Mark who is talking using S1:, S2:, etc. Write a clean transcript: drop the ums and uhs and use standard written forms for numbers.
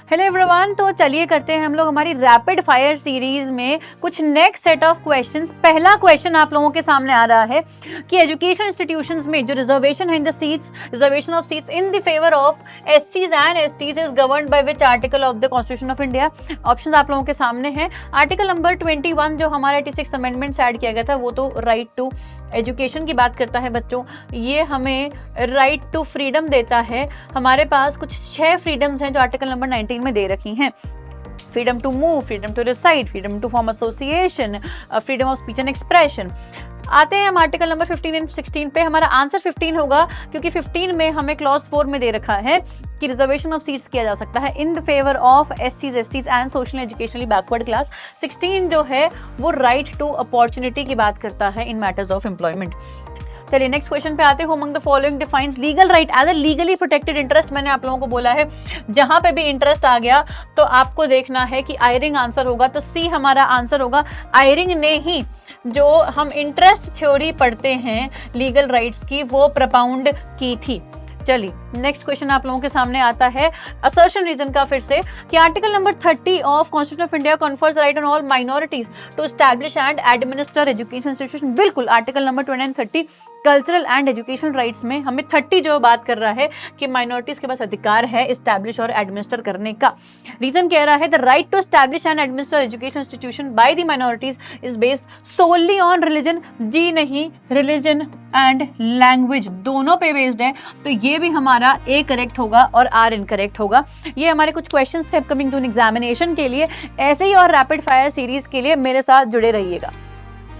S1: Hello everyone, तो चलिए करते हैं हम लोग हमारी रैपिड फायर सीरीज में कुछ नेक्स्ट सेट ऑफ क्वेश्चंस। पहला क्वेश्चन आप लोगों के सामने आ रहा है कि एजुकेशन इंस्टीट्यूशंस में जो रिजर्वेशन है in the seats, reservation of seats in the favour of एससीज and STs is governed by which article of the constitution of India. Options आप लोगों के सामने हैं। आर्टिकल नंबर 21 जो हमारा 86 अमेंडमेंट से ऐड किया गया था वो तो राइट टू एजुकेशन की बात करता है बच्चों। ये हमें राइट टू फ्रीडम देता है। हमारे पास कुछ 6 फ्रीडम्स हैं जो आर्टिकल नंबर 19 में दे रखी हैं। Freedom to move, freedom to reside, freedom to form association, freedom of speech and expression. आते हैं हम आर्टिकल नंबर 15 एंड 16 पे। हमारा आंसर 15 होगा क्योंकि 15 में हमें क्लॉज 4 में दे रखा है कि रिजर्वेशन ऑफ सीट्स किया जा सकता है इन द फेवर ऑफ एससीज STs and social educationally backward class. 16 जो है वो राइट टू अपॉर्चुनिटी की बात करता है इन मैटर्स ऑफ एम्प्लॉयमेंट। चलिए नेक्स्ट क्वेश्चन पे आते हैं। Among the following defines legal right as a legally protected interest. मैंने आप लोगों को बोला है जहां पे भी इंटरेस्ट आ गया तो आपको देखना है कि आयरिंग आंसर होगा, तो सी हमारा आंसर होगा। आयरिंग ने ही जो हम इंटरेस्ट थ्योरी पढ़ते हैं लीगल राइट्स की वो प्रपाउंड की थी। चलिए नेक्स्ट क्वेश्चन आप लोगों के सामने आता है असर्शन रीजन का फिर से कि article number 30 of constitution of India confers right on all minorities to establish and administer education institution. बिल्कुल, article number 29 and 30 cultural and education rights में हमें 30 जो बात कर रहा है कि माइनॉरिटीज के पास अधिकार है एस्टैब्लिश और एडमिनिस्टर करने का। रीजन कह रहा है the right to establish and administer education institution by the minorities is based solely on religion. जी नहीं, रिलीजन एंड लैंग्वेज दोनों पे बेस्ड है, तो ये भी हमारा ए करेक्ट होगा और आर इनकरेक्ट होगा। ये हमारे कुछ क्वेश्चंस थे अपकमिंग टू एग्जामिनेशन के लिए। ऐसे ही और रैपिड फायर सीरीज के लिए मेरे साथ जुड़े रहिएगा।